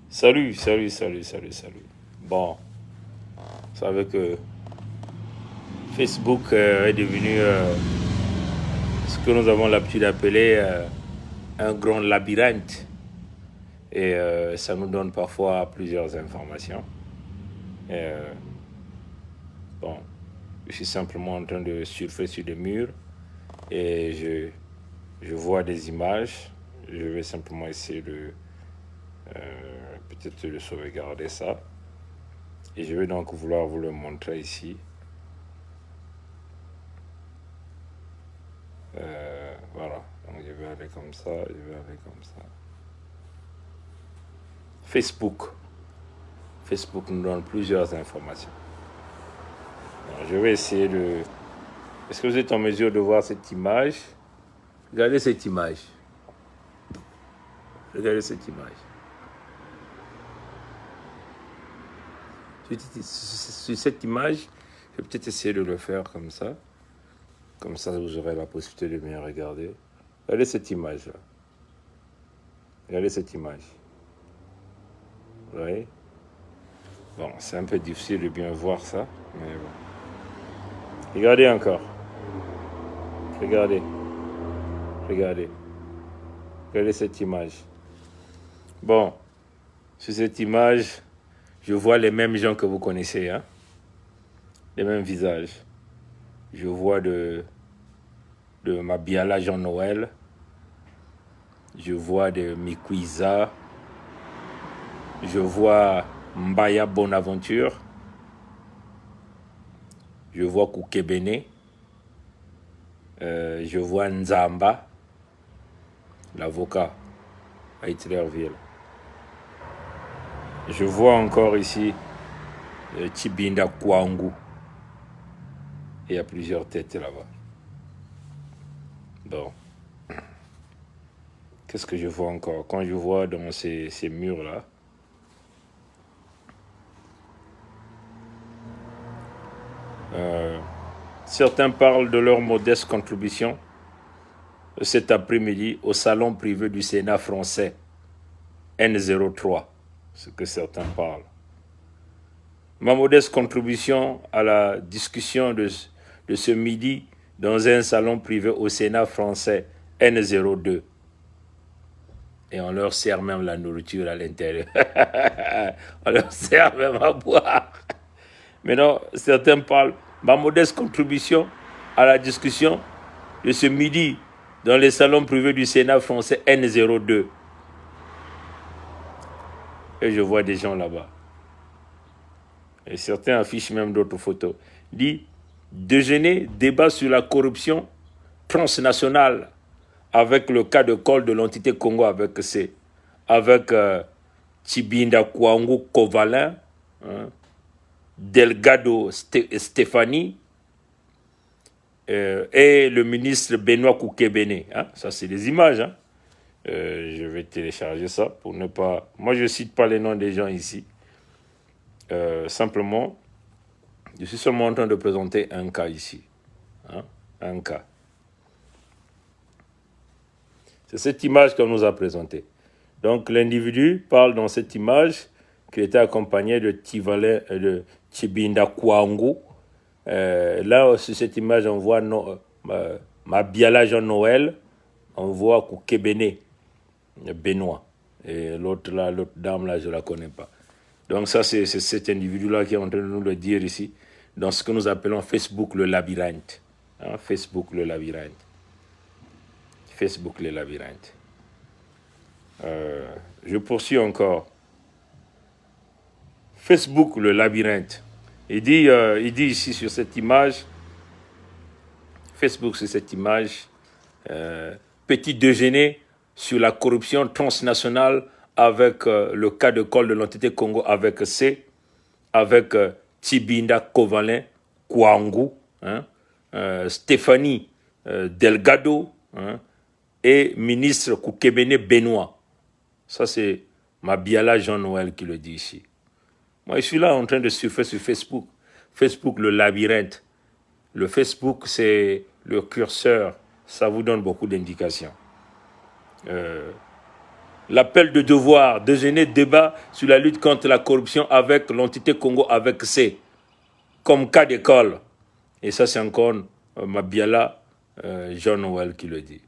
Salut, salut, salut, salut, salut. Bon, vous savez que Facebook est devenu ce que nous avons l'habitude d'appeler un grand labyrinthe. Et ça nous donne parfois plusieurs informations. Et, bon, je suis simplement en train de surfer sur des murs et je vois des images. Je vais simplement essayer de peut-être de sauvegarder ça. Et je vais donc vouloir vous le montrer ici. Voilà, donc je vais aller comme ça, je vais aller comme ça. Facebook. Facebook nous donne plusieurs informations. Alors, je vais essayer de... Est-ce que vous êtes en mesure de voir cette image? Regardez cette image. Regardez cette image. Sur cette image, je vais peut-être essayer de le faire comme ça. Comme ça, vous aurez la possibilité de bien regarder. Regardez cette image-là. Regardez cette image. Vous voyez? Bon, c'est un peu difficile de bien voir ça, mais bon. Regardez encore. Regardez. Regardez. Regardez cette image. Bon, sur cette image, je vois les mêmes gens que vous connaissez, hein? Les mêmes visages. Je vois de Mabiala Jean-Noël. Je vois de Mikwiza. Je vois Mbaya Bonaventure. Je vois Koukebene. Je vois Nzamba, l'avocat à Hitlerville. Je vois encore ici Tibinda Kwangu. Il y a plusieurs têtes là-bas. Bon. Qu'est-ce que je vois encore? Quand je vois dans ces murs-là, certains parlent de leur modeste contribution cet après-midi au salon privé du Sénat français, N03, ce que certains parlent. Ma modeste contribution à la discussion de ce midi dans un salon privé au Sénat français, N02. Et on leur sert même la nourriture à l'intérieur. On leur sert même à boire. Maintenant, certains parlent ma modeste contribution à la discussion de ce midi dans les salons privés du Sénat français N02. Et je vois des gens là-bas. Et certains affichent même d'autres photos. Dit déjeuner, débat sur la corruption transnationale avec le cas de col de l'entité Congo avec Tibinda Kwangu Kovalin, hein, Delgado Stéphanie et le ministre Benoît Koukebene. Hein, ça, c'est des images. Hein. Je vais télécharger ça pour ne pas... Moi, je ne cite pas les noms des gens ici. Simplement, je suis seulement en train de présenter un cas ici. Hein, un cas. C'est cette image qu'on nous a présentée. Donc, l'individu parle dans cette image qu'il était accompagné de Tibinda Kwangu. Là, sur cette image, on voit Mabiala Jean-Noël, on voit Koukebene, Benoît. Et l'autre dame là, je ne la connais pas. Donc ça, c'est cet individu-là qui est en train de nous le dire ici, dans ce que nous appelons Facebook le labyrinthe. Hein, Facebook le labyrinthe. Facebook le labyrinthe. Je poursuis encore. Facebook le labyrinthe. Il dit ici sur cette image, Facebook sur cette image, petit déjeuner sur la corruption transnationale avec le cas de col de l'entité Congo avec Tibinda Kovalin Kwangu, hein, Stéphanie Delgado, hein, et ministre Koukebene Benoît. Ça, c'est Mabiala Jean-Noël qui le dit ici. Moi, je suis là en train de surfer sur Facebook. Facebook, le labyrinthe. Le Facebook, c'est le curseur. Ça vous donne beaucoup d'indications. L'appel de devoir, déjeuner, débat sur la lutte contre la corruption avec l'entité Congo avec C, comme cas d'école. Et ça, c'est encore Mabiala, Jean Noël qui le dit.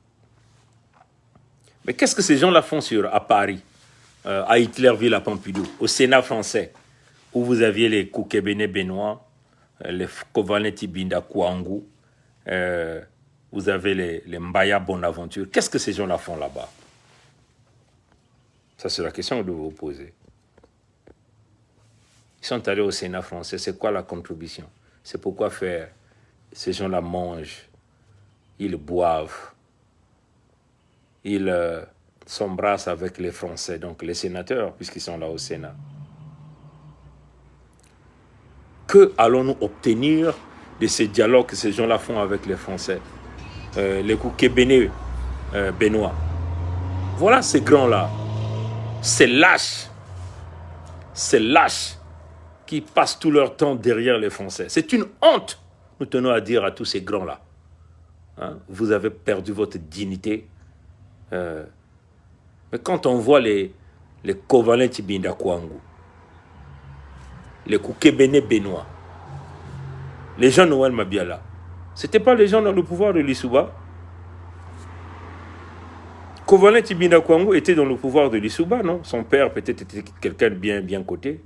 Mais qu'est-ce que ces gens-là font à Paris, à Hitlerville, à Pompidou, au Sénat français, où vous aviez les Koukébéné Benoît, les Kovaneti Binda Kouangou, vous avez les Mbaya Bonaventure. Qu'est-ce que ces gens-là font là-bas? Ça, c'est la question que vous vous posez. Ils sont allés au Sénat français. C'est quoi la contribution? C'est pourquoi faire? Ces gens-là mangent, ils boivent, ils s'embrassent avec les Français, donc les sénateurs, puisqu'ils sont là au Sénat. Que allons-nous obtenir de ces dialogues que ces gens-là font avec les Français? Les Koukébéné Benoît. Voilà ces grands-là. Ces lâches qui passent tout leur temps derrière les Français. C'est une honte, nous tenons à dire à tous ces grands-là. Hein? Vous avez perdu votre dignité. Mais quand on voit les Kovalin Tibinda Kouangou, les Koukébéné Benoît, les gens Noël Mabiala, ce n'étaient pas les gens dans le pouvoir de Lissouba. Kovalin Tibinda Kouangou était dans le pouvoir de Lissouba, non? Son père peut-être était quelqu'un de bien coté.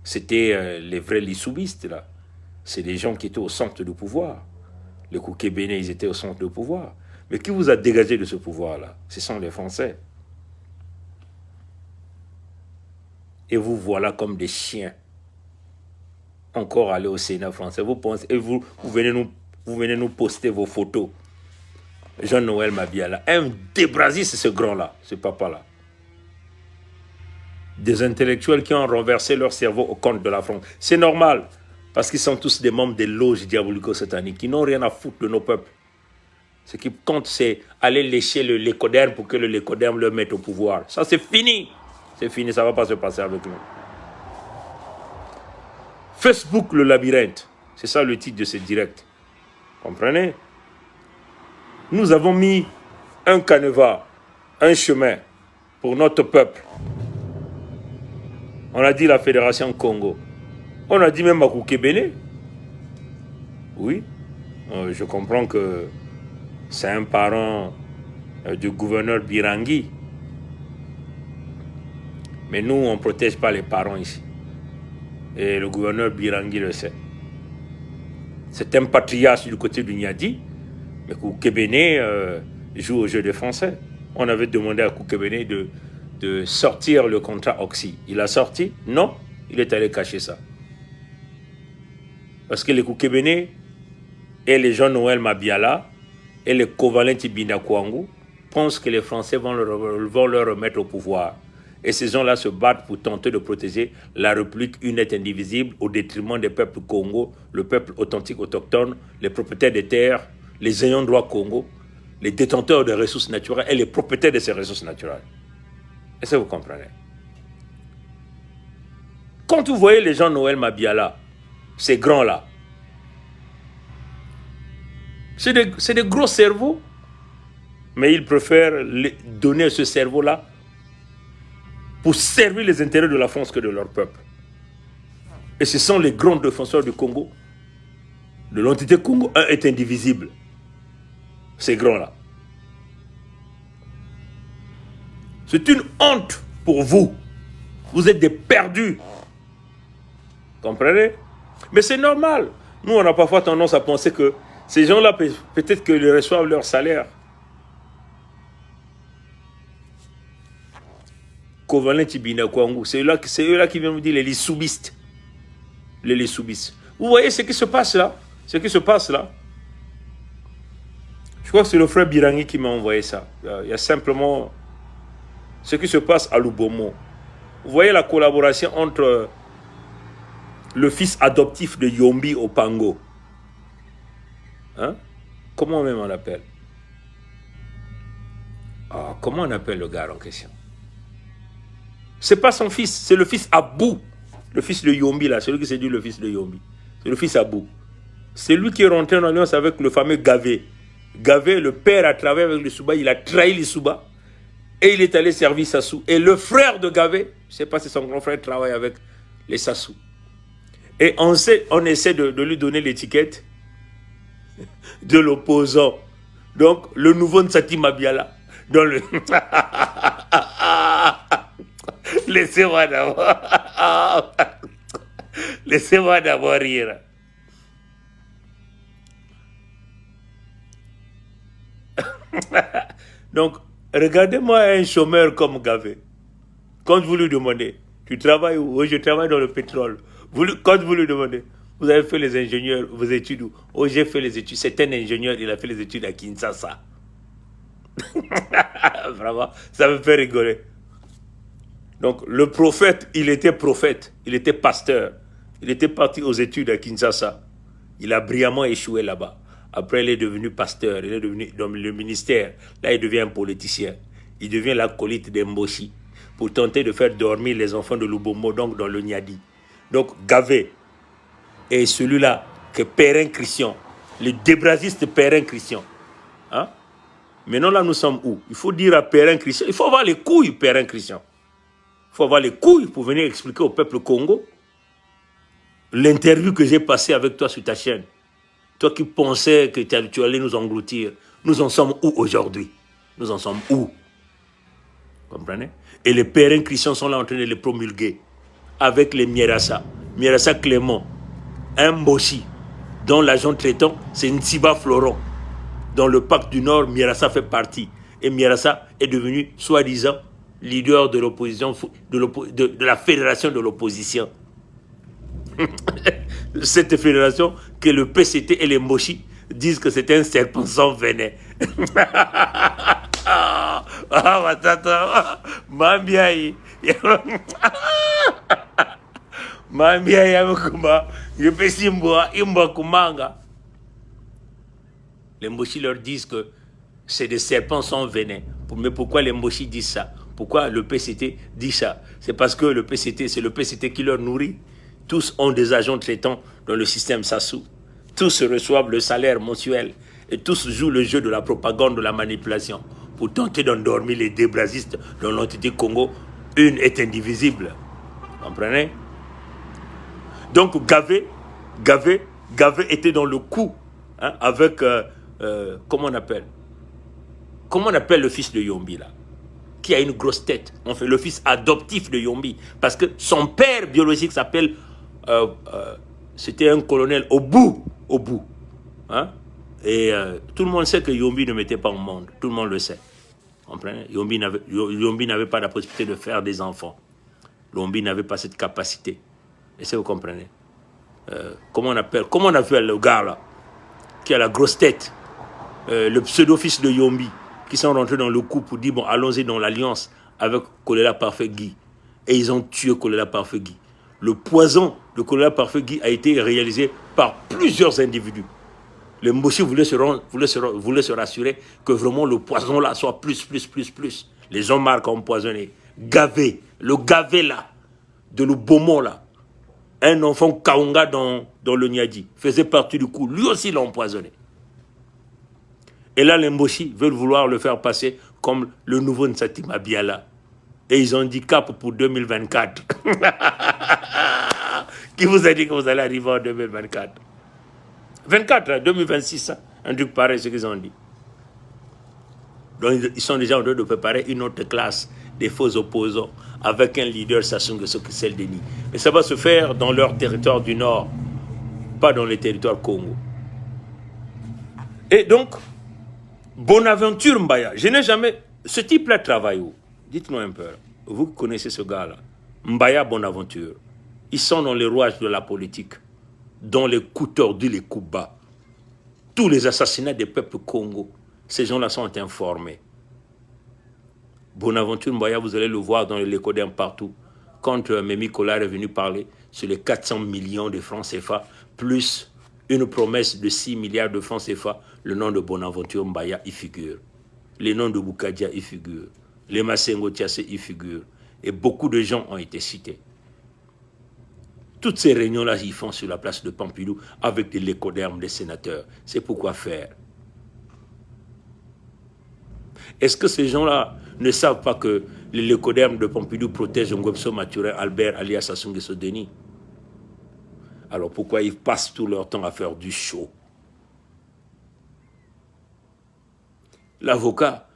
C'était les vrais Lissoubistes, là. C'est des gens qui étaient au centre du pouvoir. Les Koukébéné, ils étaient au centre du pouvoir. Mais qui vous a dégagé de ce pouvoir-là? Ce sont les Français. Et vous voilà comme des chiens. Encore aller au Sénat français. Vous pensez, et vous venez nous poster vos photos. Jean-Noël Mabiala, un débrasis, c'est ce grand-là, ce papa-là. Des intellectuels qui ont renversé leur cerveau au compte de la France. C'est normal, parce qu'ils sont tous des membres des loges diabolico-sataniques, qui n'ont rien à foutre de nos peuples. Ce qui compte, c'est aller lécher le lécoderme pour que le lécoderme le mette au pouvoir. Ça, c'est fini. C'est fini, ça ne va pas se passer avec nous. Facebook, le labyrinthe. C'est ça le titre de ce direct. Comprenez? Nous avons mis un canevas, un chemin pour notre peuple. On a dit la Fédération Congo. On a dit même à Koukébéné. Oui, je comprends que c'est un parent du gouverneur Birangui. Mais nous, on ne protège pas les parents ici. Et le gouverneur Birangui le sait. C'est un patriarche du côté du Niadi. Mais Koukébéné joue au jeu des Français. On avait demandé à Koukébéné de sortir le contrat Oxy. Il a sorti? Non, il est allé cacher ça. Parce que les Koukébéné et les Jean-Noël Mabiala et les Kovalin Tibinda Kouangou pensent que les Français vont leur remettre au pouvoir. Et ces gens-là se battent pour tenter de protéger la République une et indivisible au détriment des peuples Congo, le peuple authentique autochtone, les propriétaires des terres, les ayants droit Congo, les détenteurs des ressources naturelles et les propriétaires de ces ressources naturelles. Est-ce que vous comprenez? Quand vous voyez les gens Noël Mabiala, ces grands-là, c'est des gros cerveaux, mais ils préfèrent donner ce cerveau-là pour servir les intérêts de la France que de leur peuple. Et ce sont les grands défenseurs du Congo. De l'entité Congo, un est indivisible. Ces grands-là. C'est une honte pour vous. Vous êtes des perdus. Comprenez? Mais c'est normal. Nous, on a parfois tendance à penser que ces gens-là, peut-être qu'ils reçoivent leur salaire. Kovalin Tibinda Kouangou, c'est eux-là qui viennent nous dire les Lissoubistes. Les Lissoubistes. Vous voyez ce qui se passe là? Ce qui se passe là? Je crois que c'est le frère Birangui qui m'a envoyé ça. Il y a simplement ce qui se passe à Lubomo. Vous voyez la collaboration entre le fils adoptif de Yombi Opango. Hein? Comment même on l'appelle? Comment on appelle le gars en question? C'est pas son fils, c'est le fils Abou. Le fils de Yombi là, celui qui s'est dit le fils de Yombi. C'est le fils Abou. C'est lui qui est rentré en alliance avec le fameux Gavé. Gavé, le père, a travaillé avec les Souba, il a trahi les Souba. Et il est allé servir Sassou. Et le frère de Gavé, je ne sais pas si son grand frère travaille avec les Sassou. Et on essaie de lui donner l'étiquette de l'opposant. Donc, le nouveau Nsati Mabiala. Dans le... Laissez-moi d'abord. Laissez-moi d'abord rire. Donc, regardez-moi un chômeur comme Gavé. Quand vous lui demandez, tu travailles où? Oui, je travaille dans le pétrole. Quand vous lui demandez, vous avez fait les ingénieurs, vos études où? Oh, j'ai fait les études. C'est un ingénieur, il a fait les études à Kinshasa. Vraiment, ça me fait rigoler. Donc, le prophète, il était pasteur. Il était parti aux études à Kinshasa. Il a brillamment échoué là-bas. Après, il est devenu pasteur, il est devenu dans le ministère. Là, il devient un politicien. Il devient l'acolyte d'Emboshi pour tenter de faire dormir les enfants de Lubombo, donc dans le Niadi. Donc, Gavé est celui-là que Perrin Christian, le débrasiste Perrin Christian. Hein? Maintenant, là, nous sommes où? Il faut dire à Perrin Christian, il faut avoir les couilles, Perrin Christian. Il faut avoir les couilles pour venir expliquer au peuple Congo l'interview que j'ai passée avec toi sur ta chaîne. Toi qui pensais que tu allais nous engloutir. Nous en sommes où aujourd'hui? Nous en sommes où? Vous comprenez? Et les Perrin Christians sont là en train de les promulguer avec les Mierassa. Mierassa Clément, un Mboshi, dont l'agent traitant, c'est Ntsiba Floron. Dans le pacte du Nord, Mierassa fait partie. Et Mierassa est devenu, soi-disant, leader de l'opposition, de la fédération de l'opposition. Cette fédération que le PCT et les Mboshi disent que c'est un serpent sans venin. Mambiaï. Les Mboshi leur disent que c'est des serpents sans venin. Mais pourquoi les Mboshi disent ça? Pourquoi le PCT dit ça? C'est parce que c'est le PCT qui leur nourrit. Tous ont des agents traitants dans le système Sassou. Tous reçoivent le salaire mensuel. Et tous jouent le jeu de la propagande, de la manipulation. Pour tenter d'endormir les débrasistes dans l'entité Congo. Une est indivisible. Vous comprenez? Donc Gavé était dans le coup, hein, avec, comment on appelle le fils de Yombi là, qui a une grosse tête. On fait le fils adoptif de Yombi. Parce que son père biologique s'appelle, c'était un colonel Obu. Hein? Et tout le monde sait que Yombi ne mettait pas au monde. Tout le monde le sait. Comprenez? Yombi n'avait pas la possibilité de faire des enfants. Yombi n'avait pas cette capacité. Est-ce que vous comprenez? Comment on appelle le gars là, qui a la grosse tête, le pseudo-fils de Yombi, qui sont rentrés dans le coup pour dire, bon, allons-y dans l'alliance avec Kolela Parfait Guy. Et ils ont tué Kolela Parfait Guy. Le poison de Kolela Parfait Guy a été réalisé par plusieurs individus. Les Mboshi voulaient se rassurer que vraiment le poison là soit plus. Les gens marquent empoisonné. Gavé, le Gavé là, de Lubomo là, un enfant Kaunga dans le Niadi, faisait partie du coup. Lui aussi l'a empoisonné. Et là, les Mboshi veulent vouloir le faire passer comme le nouveau Nsati Mabiala. Et ils ont dit cap pour 2024. Qui vous a dit que vous allez arriver en 2024? 2026, hein? Un truc pareil, ce qu'ils ont dit. Donc, ils sont déjà en train de préparer une autre classe des faux opposants avec un leader Sassou Nguesso qui c'est le déni. Mais ça va se faire dans leur territoire du Nord, pas dans les territoires Congo. Et donc, Bonaventure Mbaya, je n'ai jamais... Ce type-là travaille où? Dites-nous un peu. Vous connaissez ce gars-là. Mbaya Bonaventure. Ils sont dans les rouages de la politique, dans les coups tordus, les coups bas. Tous les assassinats des peuples Congo, ces gens-là sont informés. Bonaventure Mbaya, vous allez le voir dans les Lécodins partout. Quand Mémi Collard est venu parler sur les 400 millions de francs CFA, plus une promesse de 6 milliards de francs CFA, le nom de Bonaventure Mbaya y figure. Les noms de Boukadia y figurent. Les Massengo Tiassé y figurent. Et beaucoup de gens ont été cités. Toutes ces réunions-là, ils font sur la place de Pompidou avec des lécodermes des sénateurs. C'est pourquoi faire. Est-ce que ces gens-là ne savent pas que l'écoderme de Pompidou protège Ngwemso Mathurin Albert alias Sassou Nguesso Denis? Alors pourquoi ils passent tout leur temps à faire du show? L'avocat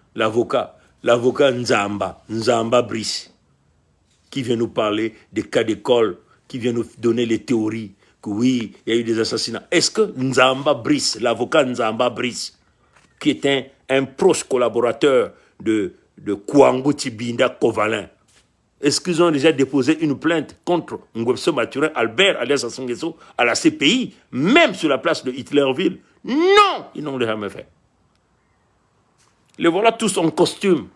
Nzamba Brice, qui vient nous parler des cas d'école, qui vient nous donner les théories, que oui, il y a eu des assassinats. Est-ce que Nzamba Brice, l'avocat Nzamba Brice, qui est un proche collaborateur de Kouangou Tibinda Kovalin, est-ce qu'ils ont déjà déposé une plainte contre Ngwemso Mathurin Albert alias Sassou Nguesso à la CPI, même sur la place de Hitlerville? Non, ils n'ont jamais fait. Les voilà tous en costume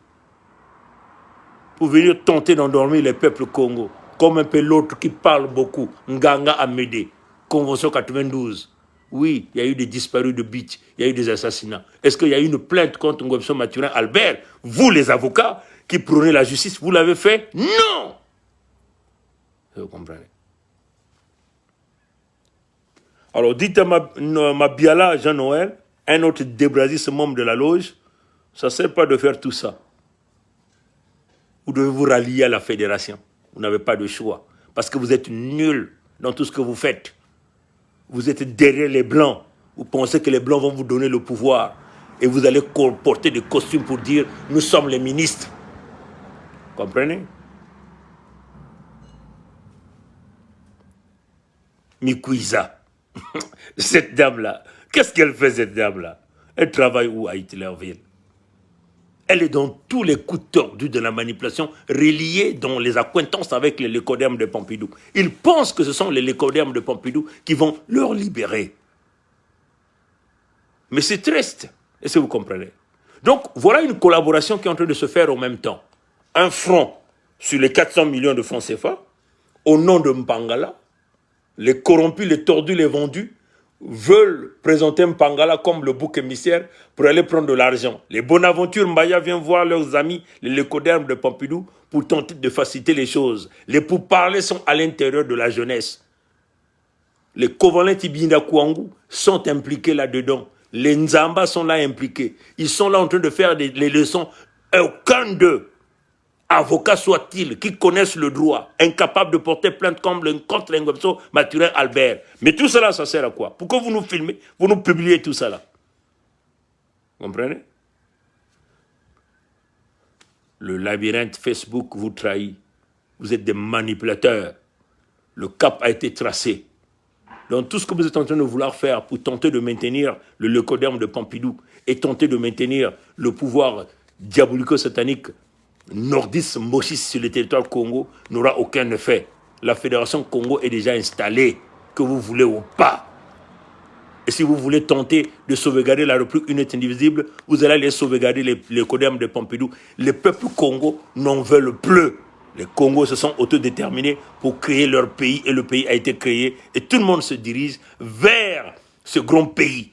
pour venir tenter d'endormir les peuples Congo, comme un peu l'autre qui parle beaucoup, Nganga Amédée, Convention 92. Oui, il y a eu des disparus de Beach, il y a eu des assassinats. Est-ce qu'il y a eu une plainte contre Ngwemso Mathurin Albert? Vous, les avocats, qui prônez la justice, vous l'avez fait? Non! Vous comprenez? Alors, dites à ma Biala Jean-Noël, un autre débrasiste membre de la loge, ça ne sert pas de faire tout ça. Vous devez vous rallier à la fédération. Vous n'avez pas de choix. Parce que vous êtes nuls dans tout ce que vous faites. Vous êtes derrière les Blancs. Vous pensez que les Blancs vont vous donner le pouvoir. Et vous allez porter des costumes pour dire « Nous sommes les ministres ». Comprenez? Mikouiza. Cette dame-là, qu'est-ce qu'elle fait, cette dame-là? Elle travaille où à Hitlerville? Elle est dans tous les coups tordus de la manipulation, reliés dans les accointances avec les lécodermes de Pompidou. Ils pensent que ce sont les lécodermes de Pompidou qui vont leur libérer. Mais c'est triste, est-ce que vous comprenez? Donc, voilà une collaboration qui est en train de se faire en même temps. Un front sur les 400 millions de francs CFA, au nom de Mpangala. Les corrompus, les tordus, les vendus veulent présenter Mpangala comme le bouc émissaire pour aller prendre de l'argent. Les Bonaventure Mbaya viennent voir leurs amis, les lécodermes de Pompidou, pour tenter de faciliter les choses. Les pourparlers sont à l'intérieur de la jeunesse. Les Kovalin Tibinda Kouangou sont impliqués là-dedans. Les Nzamba sont là impliqués. Ils sont là en train de faire les leçons. Aucun d'eux, avocat soit-il, qui connaissent le droit, incapable de porter plainte contre Ngwemso Mathurin Albert. Mais tout cela, ça sert à quoi? Pourquoi vous nous filmez, vous nous publiez tout cela? Vous comprenez? Le labyrinthe Facebook vous trahit. Vous êtes des manipulateurs. Le cap a été tracé. Donc tout ce que vous êtes en train de vouloir faire pour tenter de maintenir le lécoderme de Pompidou et tenter de maintenir le pouvoir diabolico-satanique nordiste, mochiste sur le territoire Congo n'aura aucun effet. La Fédération Congo est déjà installée, que vous voulez ou pas. Et si vous voulez tenter de sauvegarder la République unité indivisible, vous allez aller sauvegarder les lécodermes de Pompidou. Les peuples Congo n'en veulent plus. Les Congos se sont autodéterminés pour créer leur pays et le pays a été créé. Et tout le monde se dirige vers ce grand pays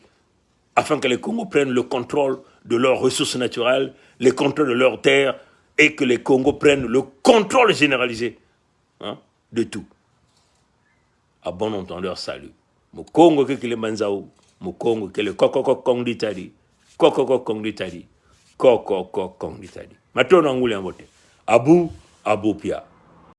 afin que les Congos prennent le contrôle de leurs ressources naturelles, le contrôle de leurs terres et que les Congos prennent le contrôle généralisé de tout. À bon entendeur, salut. Mon Congo que le manzao, mon Congo que le kong ditari, kong ditari, kong ditari. Maintenant on voulait voter. Abou Pia.